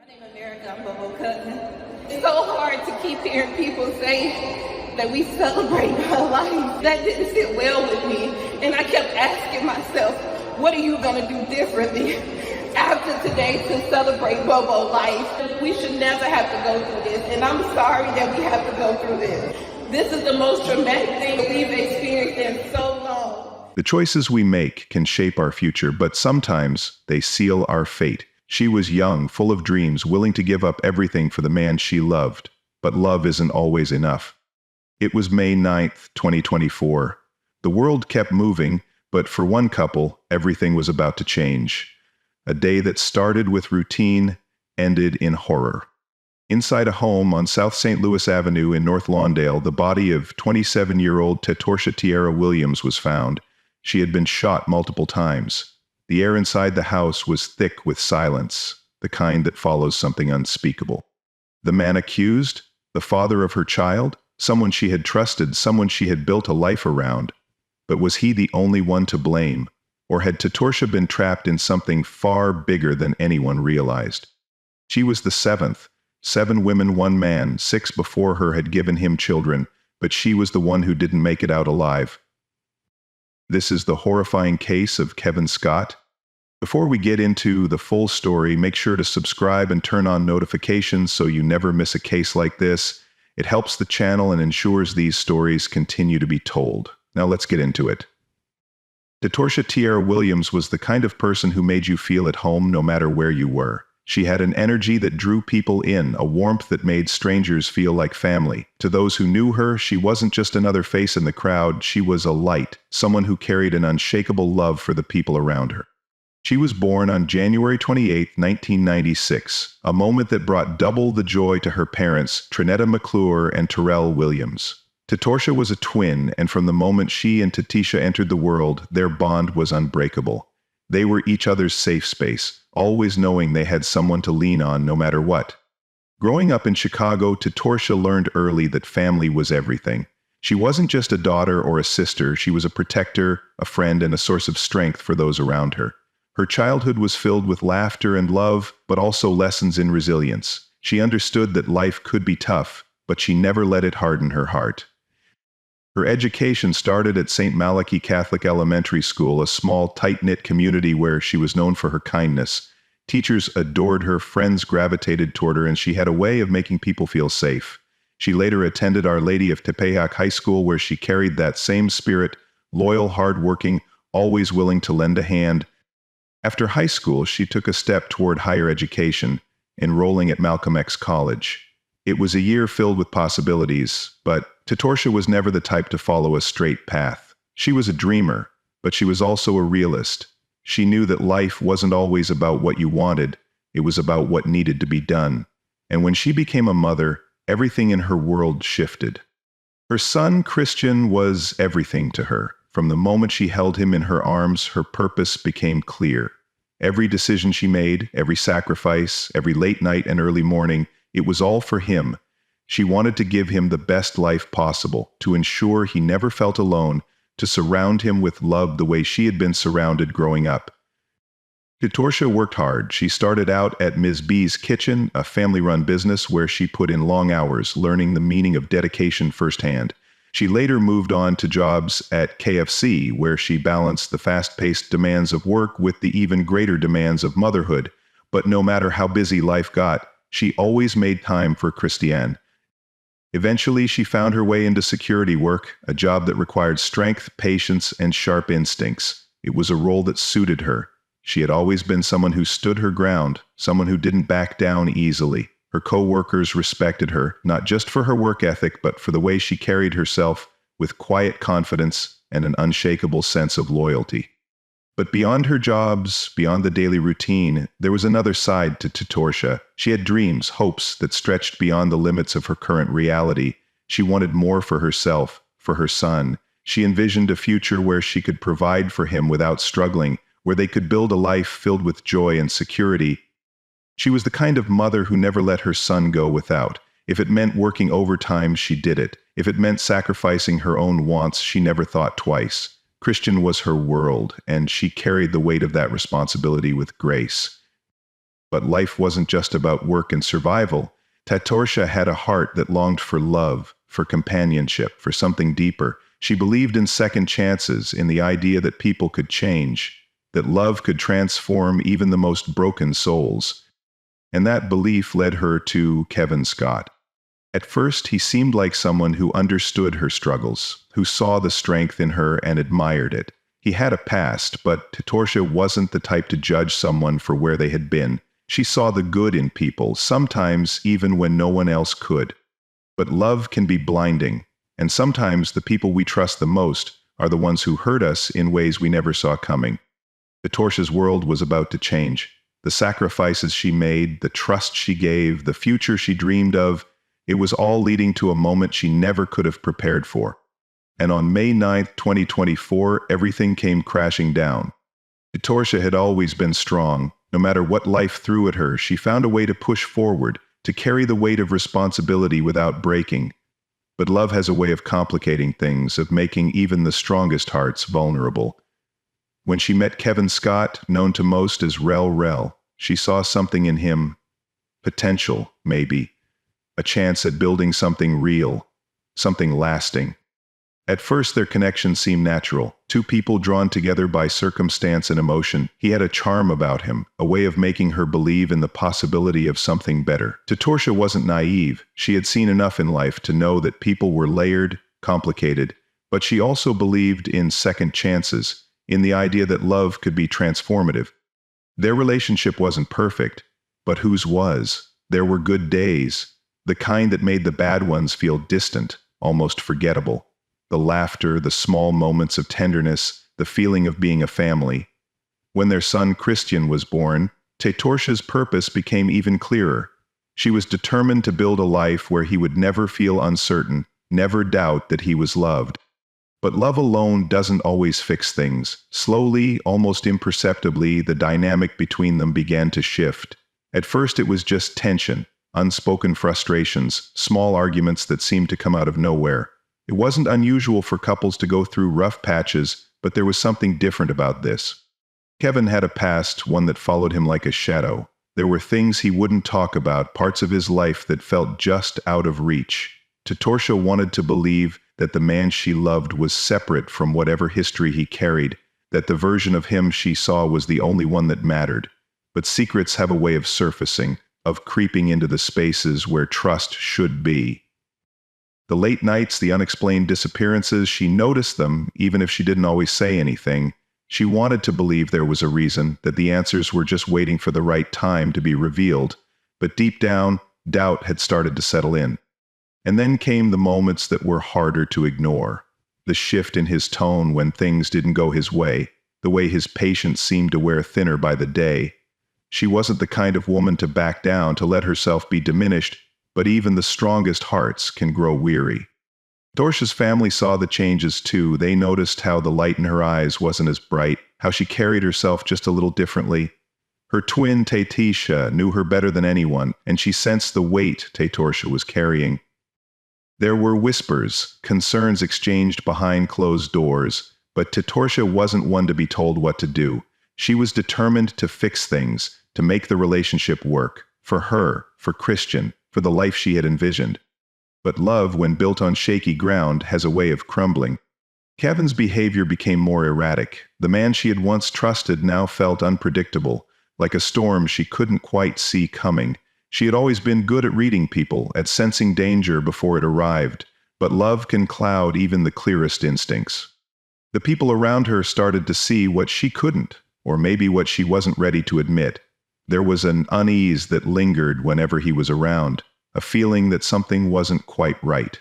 In America, I'm Bobo cousin. It's so hard to keep hearing people say that we celebrate our life. That didn't sit well with me. And I kept asking myself, what are you going to do differently after today to celebrate Bobo life? We should never have to go through this. And I'm sorry that we have to go through this. This is the most traumatic thing we've experienced in so long. The choices we make can shape our future, but sometimes they seal our fate. She was young, full of dreams, willing to give up everything for the man she loved. But love isn't always enough. It was May 9th, 2024. The world kept moving, but for one couple, everything was about to change. A day that started with routine ended in horror. Inside a home on South St. Louis Avenue in North Lawndale, the body of 27-year-old Tetorsha Tiara Williams was found. She had been shot multiple times. The air inside the house was thick with silence, the kind that follows something unspeakable. The man accused, the father of her child, someone she had trusted, someone she had built a life around. But was he the only one to blame? Or had Tetorsha been trapped in something far bigger than anyone realized? She was the seventh. 7 women, 1 man, 6 before her had given him children, but she was the one who didn't make it out alive. This is the horrifying case of Kevin Scott. Before we get into the full story, make sure to subscribe and turn on notifications so you never miss a case like this. It helps the channel and ensures these stories continue to be told. Now let's get into it. Tetorsha Tiara Williams was the kind of person who made you feel at home no matter where you were. She had an energy that drew people in, a warmth that made strangers feel like family. To those who knew her, she wasn't just another face in the crowd, she was a light, someone who carried an unshakable love for the people around her. She was born on January 28, 1996, a moment that brought double the joy to her parents, Trinetta McClure and Terrell Williams. Tetorsha was a twin, and from the moment she and Tetisha entered the world, their bond was unbreakable. They were each other's safe space, always knowing they had someone to lean on no matter what. Growing up in Chicago, Tetorsha learned early that family was everything. She wasn't just a daughter or a sister, she was a protector, a friend, and a source of strength for those around her. Her childhood was filled with laughter and love, but also lessons in resilience. She understood that life could be tough, but she never let it harden her heart. Her education started at St. Malachy Catholic Elementary School, a small, tight-knit community where she was known for her kindness. Teachers adored her, friends gravitated toward her, and she had a way of making people feel safe. She later attended Our Lady of Tepeyac High School, where she carried that same spirit, loyal, hard-working, always willing to lend a hand. After high school, she took a step toward higher education, enrolling at Malcolm X College. It was a year filled with possibilities, but Tetorsha was never the type to follow a straight path. She was a dreamer, but she was also a realist. She knew that life wasn't always about what you wanted, it was about what needed to be done. And when she became a mother, everything in her world shifted. Her son, Christian, was everything to her. From the moment she held him in her arms, her purpose became clear. Every decision she made, every sacrifice, every late night and early morning, it was all for him. She wanted to give him the best life possible, to ensure he never felt alone, to surround him with love the way she had been surrounded growing up. Tetorsha worked hard. She started out at Ms. B's Kitchen, a family-run business where she put in long hours, learning the meaning of dedication firsthand. She later moved on to jobs at KFC, where she balanced the fast-paced demands of work with the even greater demands of motherhood. But no matter how busy life got, she always made time for Christiane. Eventually, she found her way into security work, a job that required strength, patience, and sharp instincts. It was a role that suited her. She had always been someone who stood her ground, someone who didn't back down easily. Her co-workers respected her, not just for her work ethic, but for the way she carried herself with quiet confidence and an unshakable sense of loyalty. But beyond her jobs, beyond the daily routine, there was another side to Tetorsha. She had dreams, hopes that stretched beyond the limits of her current reality. She wanted more for herself, for her son. She envisioned a future where she could provide for him without struggling, where they could build a life filled with joy and security. She was the kind of mother who never let her son go without. If it meant working overtime, she did it. If it meant sacrificing her own wants, she never thought twice. Christian was her world, and she carried the weight of that responsibility with grace. But life wasn't just about work and survival. Tatorsha had a heart that longed for love, for companionship, for something deeper. She believed in second chances, in the idea that people could change, that love could transform even the most broken souls. And that belief led her to Kevin Scott. At first, he seemed like someone who understood her struggles, who saw the strength in her and admired it. He had a past, but Tatorsha wasn't the type to judge someone for where they had been. She saw the good in people, sometimes even when no one else could. But love can be blinding, and sometimes the people we trust the most are the ones who hurt us in ways we never saw coming. Tatorsha's world was about to change. The sacrifices she made, the trust she gave, the future she dreamed of, it was all leading to a moment she never could have prepared for. And on May 9, 2024, everything came crashing down. Tatorsha had always been strong. No matter what life threw at her, she found a way to push forward, to carry the weight of responsibility without breaking. But love has a way of complicating things, of making even the strongest hearts vulnerable. When she met Kevin Scott, known to most as Rel, she saw something in him. Potential, maybe. A chance at building something real, something lasting. At first, their connection seemed natural. Two people drawn together by circumstance and emotion. He had a charm about him, a way of making her believe in the possibility of something better. Tatorsha wasn't naive. She had seen enough in life to know that people were layered, complicated, but she also believed in second chances, in the idea that love could be transformative. Their relationship wasn't perfect, but whose was? There were good days, the kind that made the bad ones feel distant, almost forgettable. The laughter, the small moments of tenderness, the feeling of being a family. When their son Christian was born, Tatorsha's purpose became even clearer. She was determined to build a life where he would never feel uncertain, never doubt that he was loved. But love alone doesn't always fix things. Slowly, almost imperceptibly, the dynamic between them began to shift. At first it was just tension, unspoken frustrations, small arguments that seemed to come out of nowhere. It wasn't unusual for couples to go through rough patches, but there was something different about this. Kevin had a past, one that followed him like a shadow. There were things he wouldn't talk about, parts of his life that felt just out of reach. Tatorsha wanted to believe that the man she loved was separate from whatever history he carried, that the version of him she saw was the only one that mattered. But secrets have a way of surfacing, of creeping into the spaces where trust should be. The late nights, the unexplained disappearances, she noticed them, even if she didn't always say anything. She wanted to believe there was a reason, that the answers were just waiting for the right time to be revealed. But deep down, doubt had started to settle in. And then came the moments that were harder to ignore. The shift in his tone when things didn't go his way, the way his patience seemed to wear thinner by the day. She wasn't the kind of woman to back down, to let herself be diminished, but even the strongest hearts can grow weary. Tatorsha's family saw the changes too. They noticed how the light in her eyes wasn't as bright, how she carried herself just a little differently. Her twin, Tatisha, knew her better than anyone, and she sensed the weight Tatorsha was carrying. There were whispers, concerns exchanged behind closed doors, but Tatorsha wasn't one to be told what to do. She was determined to fix things, to make the relationship work, for her, for Christian, for the life she had envisioned. But love, when built on shaky ground, has a way of crumbling. Kevin's behavior became more erratic. The man she had once trusted now felt unpredictable, like a storm she couldn't quite see coming. She had always been good at reading people, at sensing danger before it arrived, but love can cloud even the clearest instincts. The people around her started to see what she couldn't, or maybe what she wasn't ready to admit. There was an unease that lingered whenever he was around, a feeling that something wasn't quite right.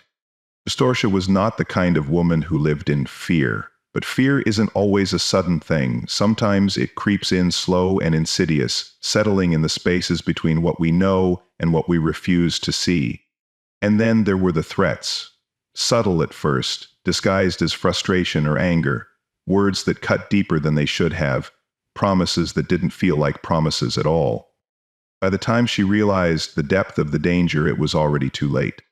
Tatorsha was not the kind of woman who lived in fear, but fear isn't always a sudden thing. Sometimes it creeps in slow and insidious, settling in the spaces between what we know and what we refuse to see. And then there were the threats. Subtle at first, disguised as frustration or anger, words that cut deeper than they should have, promises that didn't feel like promises at all. By the time she realized the depth of the danger, it was already too late.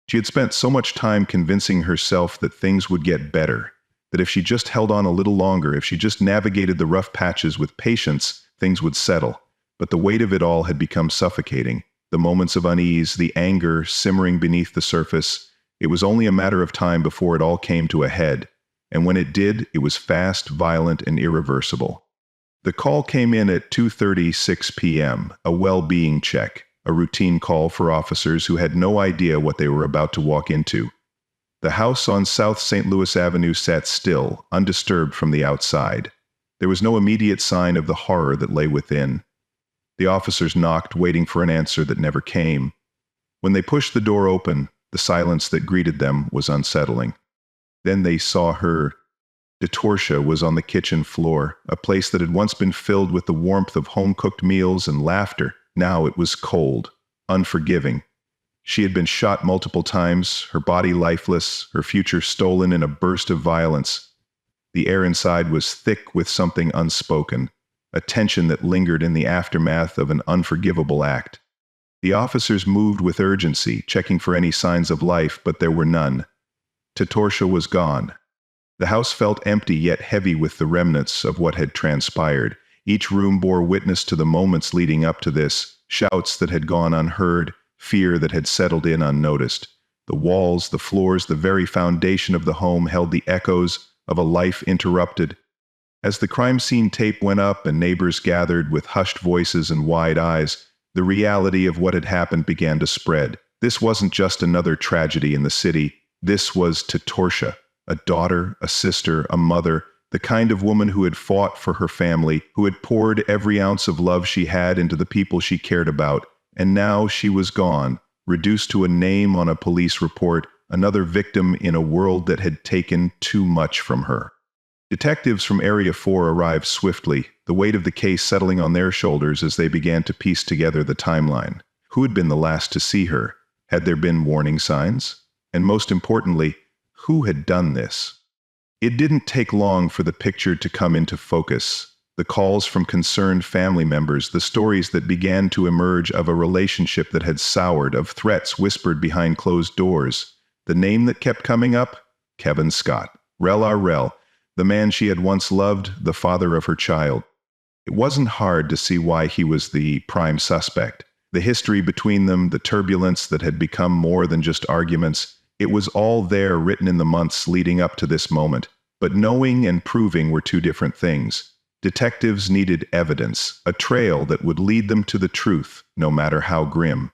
She had spent so much time convincing herself that things would get better, that if she just held on a little longer, if she just navigated the rough patches with patience, things would settle. but the weight of it all had become suffocating. The moments of unease, the anger simmering beneath the surface. It was only a matter of time before it all came to a head, and when it did, it was fast, violent, and irreversible. The call came in at 2:36 p.m., a well-being check, a routine call for officers who had no idea what they were about to walk into. The house on South St. Louis Avenue sat still, undisturbed from the outside. There was no immediate sign of the horror that lay within. The officers knocked, waiting for an answer that never came. When they pushed the door open, the silence that greeted them was unsettling. Then they saw her. Titorcia was on the kitchen floor, a place that had once been filled with the warmth of home-cooked meals and laughter. Now it was cold, unforgiving. She had been shot multiple times, her body lifeless, her future stolen in a burst of violence. The air inside was thick with something unspoken, a tension that lingered in the aftermath of an unforgivable act. The officers moved with urgency, checking for any signs of life, but there were none. Titorcia was gone. The house felt empty yet heavy with the remnants of what had transpired. Each room bore witness to the moments leading up to this, shouts that had gone unheard, fear that had settled in unnoticed. The walls, the floors, the very foundation of the home held the echoes of a life interrupted. As the crime scene tape went up and neighbors gathered with hushed voices and wide eyes, the reality of what had happened began to spread. This wasn't just another tragedy in the city. This was Titorcia, a daughter, a sister, a mother, the kind of woman who had fought for her family, who had poured every ounce of love she had into the people she cared about. And now she was gone, reduced to a name on a police report, another victim in a world that had taken too much from her. Detectives from Area 4 arrived swiftly, the weight of the case settling on their shoulders as they began to piece together the timeline. Who had been the last to see her? Had there been warning signs? And most importantly, who had done this? It didn't take long for the picture to come into focus. The calls from concerned family members, the stories that began to emerge of a relationship that had soured, of threats whispered behind closed doors. The name that kept coming up? Kevin Scott. Rel, the man she had once loved, the father of her child. It wasn't hard to see why he was the prime suspect. The history between them, the turbulence that had become more than just arguments, it was all there written in the months leading up to this moment. But knowing and proving were two different things. Detectives needed evidence, a trail that would lead them to the truth, no matter how grim.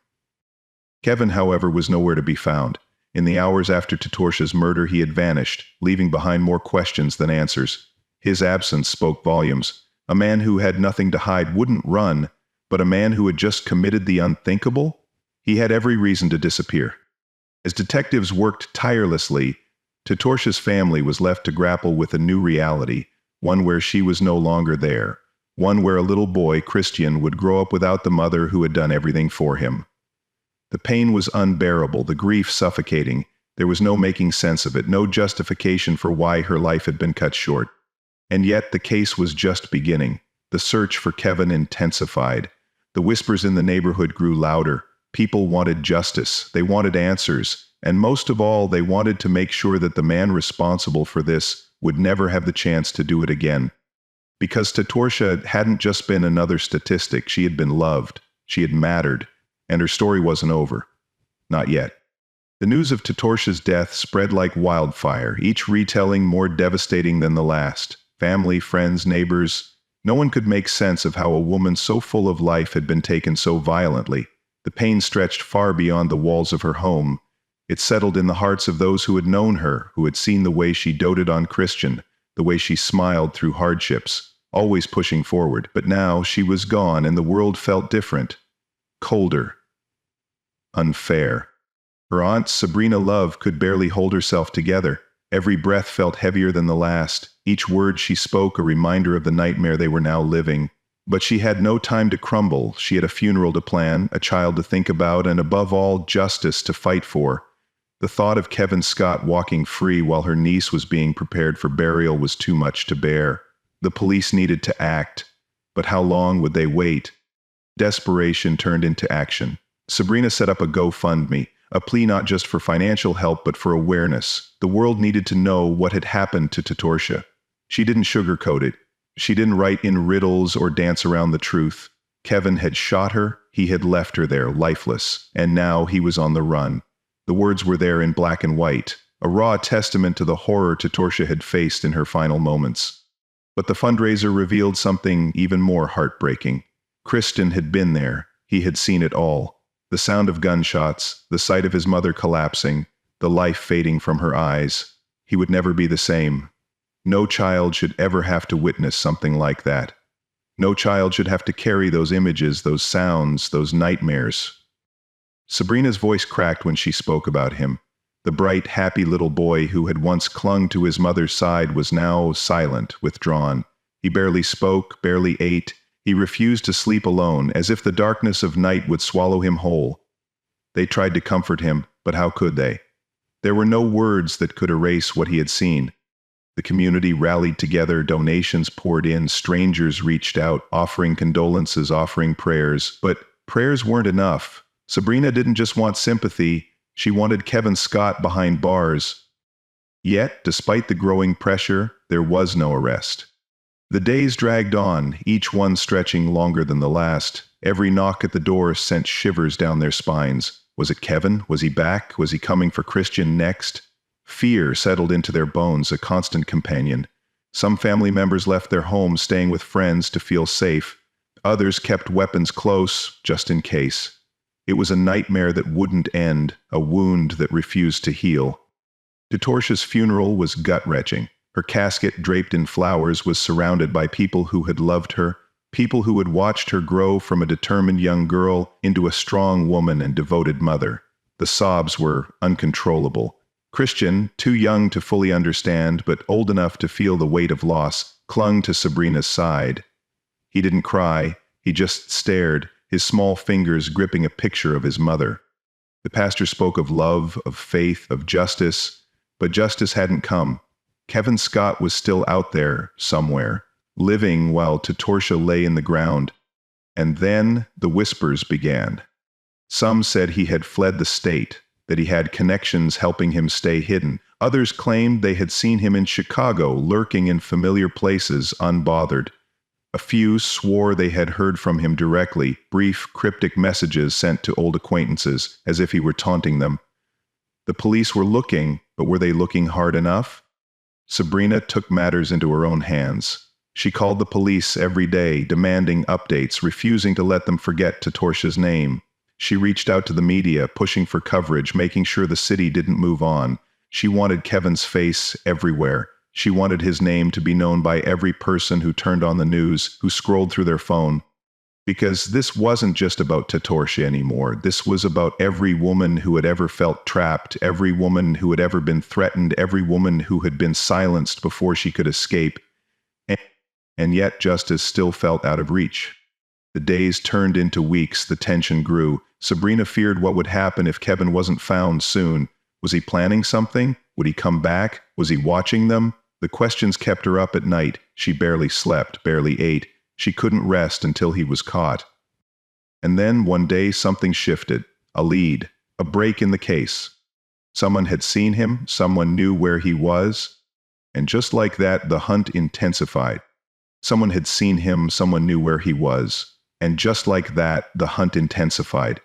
Kevin, however, was nowhere to be found. In the hours after Titorcia's murder, he had vanished, leaving behind more questions than answers. His absence spoke volumes. A man who had nothing to hide wouldn't run, but a man who had just committed the unthinkable? He had every reason to disappear. As detectives worked tirelessly, Titorcia's family was left to grapple with a new reality, one where she was no longer there, one where a little boy, Christian, would grow up without the mother who had done everything for him. The pain was unbearable, the grief suffocating. There was no making sense of it, no justification for why her life had been cut short. And yet the case was just beginning. The search for Kevin intensified. The whispers in the neighborhood grew louder. People wanted justice, they wanted answers, and most of all, they wanted to make sure that the man responsible for this would never have the chance to do it again. Because Titorcia hadn't just been another statistic, she had been loved, she had mattered, and her story wasn't over. Not yet. The news of Titorcia's death spread like wildfire, each retelling more devastating than the last. Family, friends, neighbors, no one could make sense of how a woman so full of life had been taken so violently. The pain stretched far beyond the walls of her home. It settled in the hearts of those who had known her, who had seen the way she doted on Christian, the way she smiled through hardships, always pushing forward. But now she was gone and the world felt different, colder, unfair. Her aunt, Sabrina Love, could barely hold herself together. Every breath felt heavier than the last, each word she spoke a reminder of the nightmare they were now living. But she had no time to crumble. She had a funeral to plan, a child to think about, and above all, justice to fight for. The thought of Kevin Scott walking free while her niece was being prepared for burial was too much to bear. The police needed to act, but how long would they wait? Desperation turned into action. Sabrina set up a GoFundMe, a plea not just for financial help but for awareness. The world needed to know what had happened to Titorcia. She didn't sugarcoat it. She didn't write in riddles or dance around the truth. Kevin had shot her, he had left her there, lifeless, and now he was on the run. The words were there in black and white, a raw testament to the horror Tatorsha had faced in her final moments. But the fundraiser revealed something even more heartbreaking. Kristen had been there, he had seen it all. The sound of gunshots, the sight of his mother collapsing, the life fading from her eyes. He would never be the same. No child should ever have to witness something like that. No child should have to carry those images, those sounds, those nightmares. Sabrina's voice cracked when she spoke about him. The bright, happy little boy who had once clung to his mother's side was now silent, withdrawn. He barely spoke, barely ate. He refused to sleep alone, as if the darkness of night would swallow him whole. They tried to comfort him, but how could they? There were no words that could erase what he had seen. The community rallied together, donations poured in, strangers reached out, offering condolences, offering prayers. But prayers weren't enough. Sabrina didn't just want sympathy, she wanted Kevin Scott behind bars. Yet, despite the growing pressure, there was no arrest. The days dragged on, each one stretching longer than the last. Every knock at the door sent shivers down their spines. Was it Kevin? Was he back? Was he coming for Christian next? Fear settled into their bones, a constant companion. Some family members left their homes, staying with friends to feel safe. Others kept weapons close, just in case. It was a nightmare that wouldn't end, a wound that refused to heal. Tatorsha's funeral was gut-wrenching. Her casket, draped in flowers, was surrounded by people who had loved her, people who had watched her grow from a determined young girl into a strong woman and devoted mother. The sobs were uncontrollable. Christian, too young to fully understand but old enough to feel the weight of loss, clung to Sabrina's side. He didn't cry, he just stared, his small fingers gripping a picture of his mother. The pastor spoke of love, of faith, of justice, but justice hadn't come. Kevin Scott was still out there, somewhere, living while Tatorsha lay in the ground. And then the whispers began. Some said he had fled the state, that he had connections helping him stay hidden. Others claimed they had seen him in Chicago, lurking in familiar places, unbothered. A few swore they had heard from him directly, brief, cryptic messages sent to old acquaintances, as if he were taunting them. The police were looking, but were they looking hard enough? Sabrina took matters into her own hands. She called the police every day, demanding updates, refusing to let them forget Tatorsha's name. She reached out to the media, pushing for coverage, making sure the city didn't move on. She wanted Kevin's face everywhere. She wanted his name to be known by every person who turned on the news, who scrolled through their phone. Because this wasn't just about Tatorsha anymore. This was about every woman who had ever felt trapped, every woman who had ever been threatened, every woman who had been silenced before she could escape. And yet justice still felt out of reach. The days turned into weeks, the tension grew. Sabrina feared what would happen if Kevin wasn't found soon. Was he planning something? Would he come back? Was he watching them? The questions kept her up at night. She barely slept, barely ate. She couldn't rest until he was caught. And then one day something shifted. A lead. A break in the case. Someone had seen him. Someone knew where he was. And just like that, the hunt intensified. Someone had seen him. Someone knew where he was. And just like that, the hunt intensified.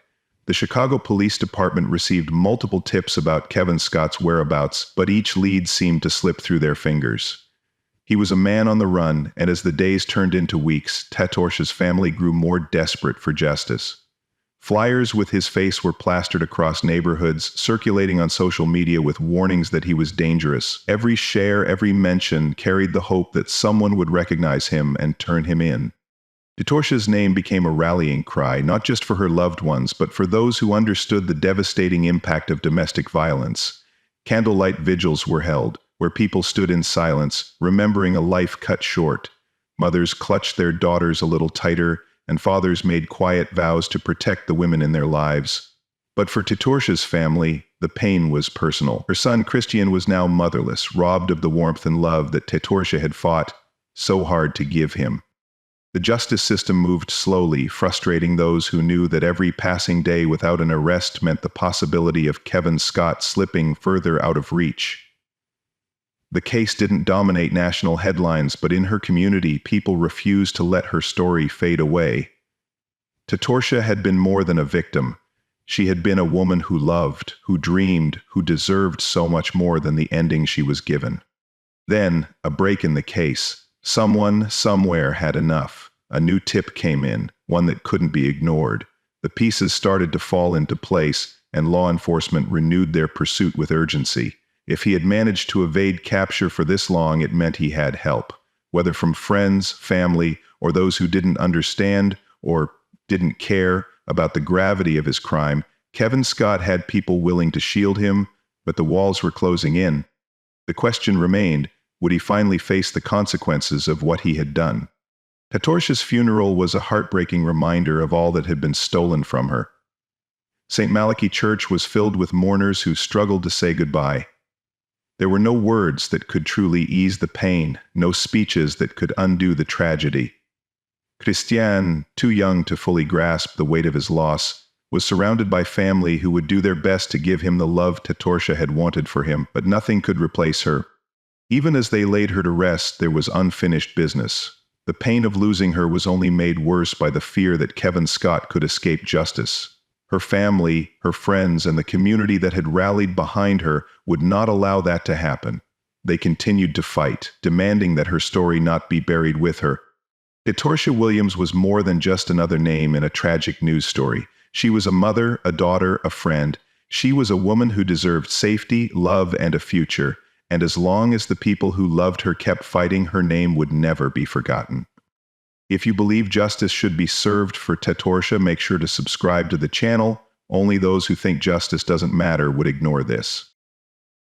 The Chicago Police Department received multiple tips about Kevin Scott's whereabouts, but each lead seemed to slip through their fingers. He was a man on the run, and as the days turned into weeks, Tatorsha's family grew more desperate for justice. Flyers with his face were plastered across neighborhoods, circulating on social media with warnings that he was dangerous. Every share, every mention carried the hope that someone would recognize him and turn him in. Tatorsha's name became a rallying cry, not just for her loved ones, but for those who understood the devastating impact of domestic violence. Candlelight vigils were held, where people stood in silence, remembering a life cut short. Mothers clutched their daughters a little tighter, and fathers made quiet vows to protect the women in their lives. But for Tatorsha's family, the pain was personal. Her son Christian was now motherless, robbed of the warmth and love that Tatorsha had fought so hard to give him. The justice system moved slowly, frustrating those who knew that every passing day without an arrest meant the possibility of Kevin Scott slipping further out of reach. The case didn't dominate national headlines, but in her community, people refused to let her story fade away. Tatorsha had been more than a victim. She had been a woman who loved, who dreamed, who deserved so much more than the ending she was given. Then, a break in the case. Someone, somewhere had enough. A new tip came in, one that couldn't be ignored. The pieces started to fall into place, and law enforcement renewed their pursuit with urgency. If he had managed to evade capture for this long, it meant he had help, whether from friends, family, or those who didn't understand or didn't care about the gravity of his crime. Kevin Scott had people willing to shield him, but the walls were closing in. The question remained, would he finally face the consequences of what he had done? Tatorsha's funeral was a heartbreaking reminder of all that had been stolen from her. St. Malachi Church was filled with mourners who struggled to say goodbye. There were no words that could truly ease the pain, no speeches that could undo the tragedy. Christian, too young to fully grasp the weight of his loss, was surrounded by family who would do their best to give him the love Tatorsha had wanted for him, but nothing could replace her. Even as they laid her to rest, there was unfinished business. The pain of losing her was only made worse by the fear that Kevin Scott could escape justice. Her family, her friends, and the community that had rallied behind her would not allow that to happen. They continued to fight, demanding that her story not be buried with her. Tatorsha Williams was more than just another name in a tragic news story. She was a mother, a daughter, a friend. She was a woman who deserved safety, love, and a future. And as long as the people who loved her kept fighting, her name would never be forgotten. If you believe justice should be served for Tatorsha, make sure to subscribe to the channel. Only those who think justice doesn't matter would ignore this.